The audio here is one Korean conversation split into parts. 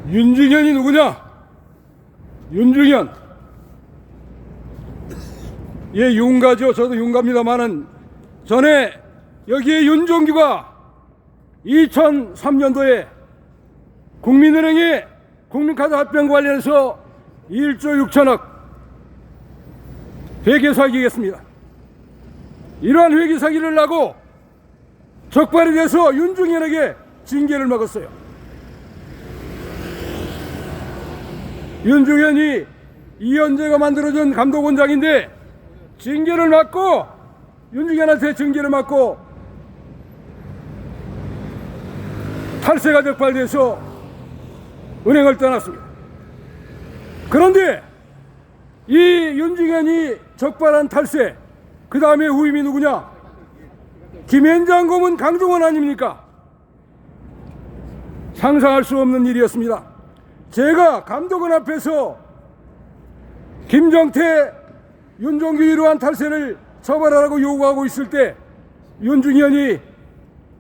윤중현이 누구냐? 윤중현. 예, 윤가죠. 저도 윤가입니다만은 전에 여기에 윤종규가 2003년도에 국민은행의 국민카드 합병 관련해서 1조 6천억 회계 사기겠습니다. 이러한 회계 사기를 하고 적발이 돼서 윤중현에게 징계를 먹었어요. 윤중현이 이현재가 만들어준 감독원장인데 징계를 맞고 윤중현한테 징계를 맞고 탈세가 적발돼서 은행을 떠났습니다. 그런데 이 윤중현이 적발한 탈세, 그 다음에 후임이 누구냐? 김현장 고문 강종원 아닙니까? 상상할 수 없는 일이었습니다. 제가 감독원 앞에서 김정태, 윤종규 이러한 탈세를 처벌하라고 요구하고 있을 때 윤중현이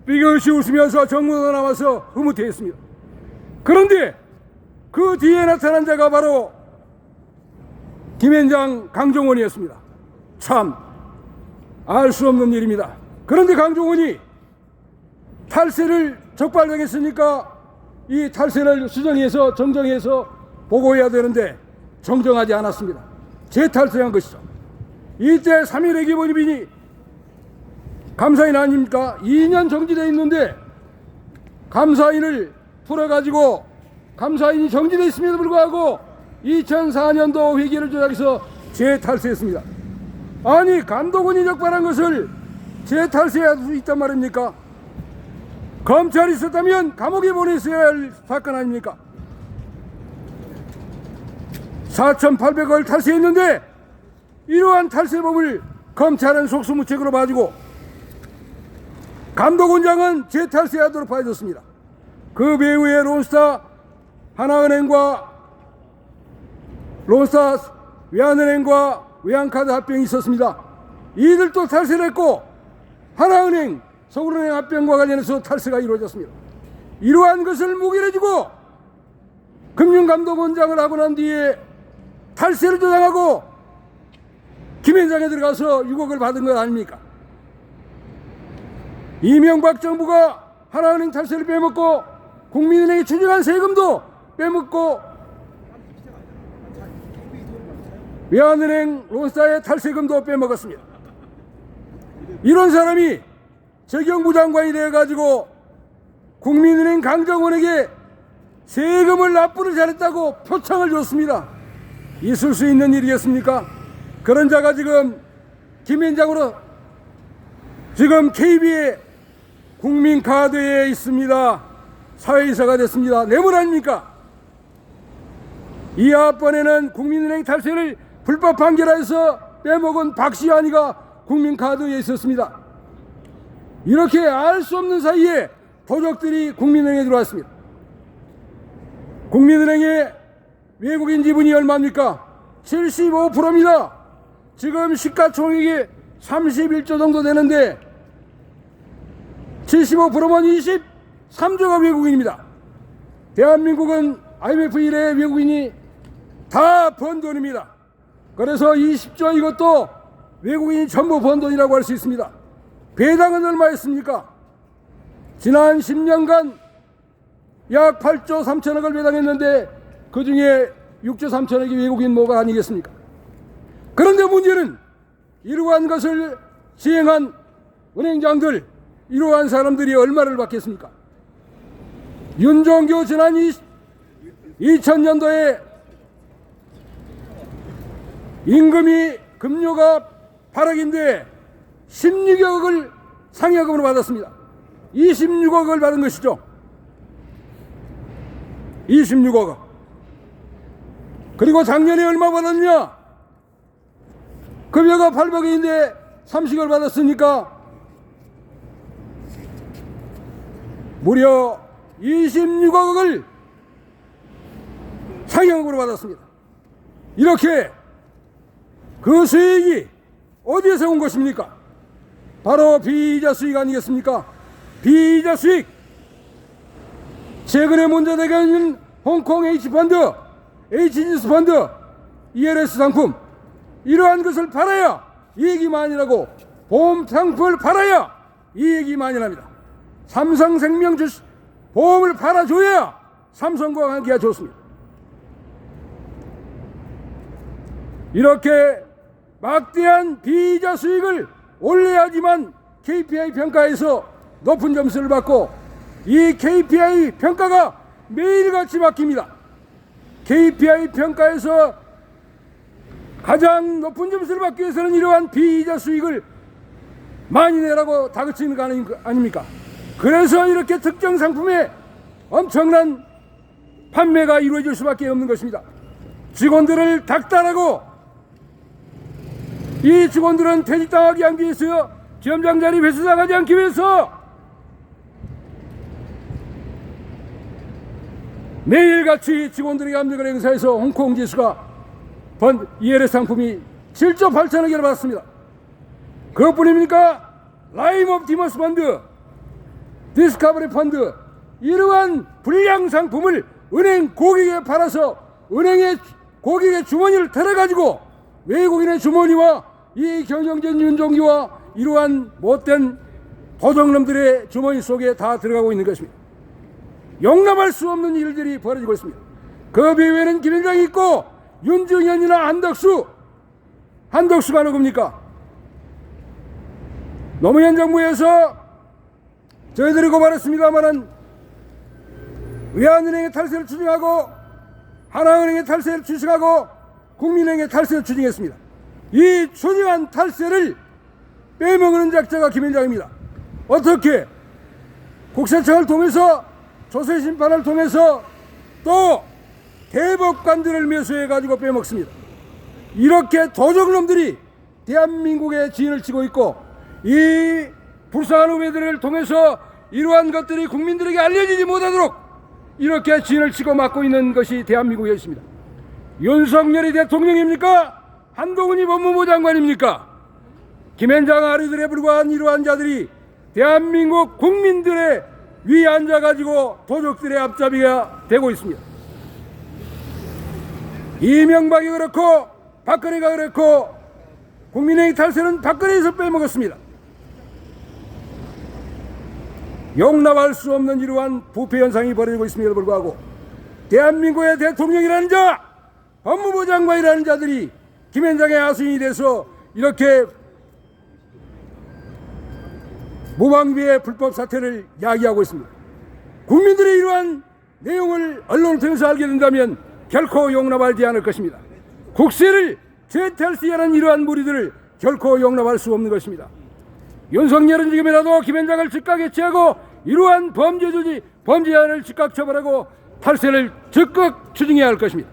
삐걱이 웃으면서 정문으로 나와서 흐뭇해했습니다. 그런데 그 뒤에 나타난 자가 바로 김현장 강종원이었습니다. 참 알 수 없는 일입니다. 그런데 강종원이 탈세를 적발당했으니까 이 탈세를 수정해서 정정해서 보고해야 되는데 정정하지 않았습니다. 재탈세한 것이죠. 이때 3.1의 기본입인이 감사인 아닙니까? 2년 정지되어 있는데 감사인을 풀어가지고 감사인이 정지되어 있음에도 불구하고 2004년도 회계를 조작해서 재탈세했습니다. 아니, 감독원이 적발한 것을 재탈세할 수 있단 말입니까? 검찰이 있었다면 감옥에 보냈어야 할 사건 아닙니까? 4,800억을 탈세했는데 이러한 탈세범을 검찰은 속수무책으로 봐주고 감독원장은 재탈세하도록 봐줬습니다. 그 배후에 론스타 하나은행과 론스타 외환은행과 외환카드 합병이 있었습니다. 이들도 탈세를 했고 하나은행 서울은행 합병과 관련해서 탈세가 이루어졌습니다. 이러한 것을 무기를 주고 금융감독원장을 하고 난 뒤에 탈세를 조장하고 김현장에 들어가서 6억을 받은 것 아닙니까? 이명박 정부가 하나은행 탈세를 빼먹고 국민은행이 추징한 세금도 빼먹고 외환은행 론스타의 탈세금도 빼먹었습니다. 이런 사람이 재경부 장관이 돼가지고 국민은행 강정원에게 세금을 납부를 잘했다고 표창을 줬습니다. 있을 수 있는 일이겠습니까? 그런 자가 지금 김현장으로 지금 KB의 국민카드에 있습니다. 사회이사가 됐습니다. 뇌물 아닙니까? 이하번에는 국민은행 탈세를 불법 판결하여서 빼먹은 박시환이가 국민카드에 있었습니다. 이렇게 알 수 없는 사이에 도적들이 국민은행에 들어왔습니다. 국민은행의 외국인 지분이 얼마입니까? 75%입니다. 지금 시가총액이 31조 정도 되는데 75%면 23조가 외국인입니다. 대한민국은 IMF 이래 외국인이 다 번 돈입니다. 그래서 20조 이것도 외국인이 전부 번 돈이라고 할 수 있습니다. 배당은 얼마였습니까? 지난 10년간 약 8조 3천억을 배당했는데 그 중에 6조 3천억이 외국인 뭐가 아니겠습니까? 그런데 문제는 이러한 것을 시행한 은행장들, 이러한 사람들이 얼마를 받겠습니까? 윤종규 지난 2000년도에 임금이 급료가 8억인데 16억을 상여금으로 받았습니다. 26억을 받은 것이죠. 26억. 그리고 작년에 얼마 받았냐? 급여가 800억인데 30억을 받았으니까 무려 26억을 상여금으로 받았습니다. 이렇게 그 수익이 어디에서 온 것입니까? 바로 비이자 수익 아니겠습니까? 비이자 수익. 최근에 문제되고 있는 홍콩 H펀드, HGS 펀드, ELS 상품 이러한 것을 팔아야 이익이 많이 나고 보험 상품을 팔아야 이익이 많이 납니다. 삼성생명 보험을 팔아줘야 삼성과 관계가 좋습니다. 이렇게 막대한 비이자 수익을 올려야지만 KPI 평가에서 높은 점수를 받고 이 KPI 평가가 매일같이 바뀝니다. KPI 평가에서 가장 높은 점수를 받기 위해서는 이러한 비이자 수익을 많이 내라고 다그치는 거 아닙니까? 그래서 이렇게 특정 상품에 엄청난 판매가 이루어질 수밖에 없는 것입니다. 직원들을 닥달하고 이 직원들은 퇴직당하지 않기 위해서 지점장 자리 회수당하지 않기 위해서 매일같이 직원들에게 압력을 행사해서 홍콩 지수가 ELS 상품이 7조 8천억을 받았습니다. 그것뿐입니까? 라임 옵티머스 펀드, 디스커버리 펀드 이러한 불량 상품을 은행 고객에 팔아서 은행의 고객의 주머니를 털어가지고 외국인의 주머니와 이 경영진 윤종기와 이러한 못된 도적놈들의 주머니 속에 다 들어가고 있는 것입니다. 용납할 수 없는 일들이 벌어지고 있습니다. 그 배후에는 김현장이 있고 윤중현이나 한덕수가 누굽니까? 노무현 정부에서 저희들이 고발했습니다마는 외환은행의 탈세를 추진하고 하나은행의 탈세를 추진하고 국민은행의 탈세를 추진했습니다. 이 추진한 탈세를 빼먹는 작자가 김현장입니다. 어떻게? 국세청을 통해서 조세심판을 통해서 또 대법관들을 매수해가지고 빼먹습니다. 이렇게 도적놈들이 대한민국의 지인을 치고 있고 이 불쌍한 후배들을 통해서 이러한 것들이 국민들에게 알려지지 못하도록 이렇게 지인을 치고 막고 있는 것이 대한민국에 있습니다. 윤석열이 대통령입니까? 한동훈이 법무부 장관입니까? 김현장 아류들에 불과한 이러한 자들이 대한민국 국민들의 위에 앉아가지고 도적들의 앞잡이가 되고 있습니다. 이명박이 그렇고 박근혜가 그렇고 국민의힘 탈세는 박근혜에서 빼먹었습니다. 용납할 수 없는 이러한 부패 현상이 벌어지고 있음에도 불구하고 대한민국의 대통령이라는 자, 법무부 장관이라는 자들이 김현장의 하수인이 돼서 이렇게 무방비의 불법 사태를 야기하고 있습니다. 국민들이 이러한 내용을 언론을 통해서 알게 된다면 결코 용납하지 않을 것입니다. 국세를 재탈세하는 이러한 무리들을 결코 용납할 수 없는 것입니다. 윤석열은 지금이라도 김현장을 즉각 해체하고 이러한 범죄자를 즉각 처벌하고 탈세를 적극 추진해야 할 것입니다.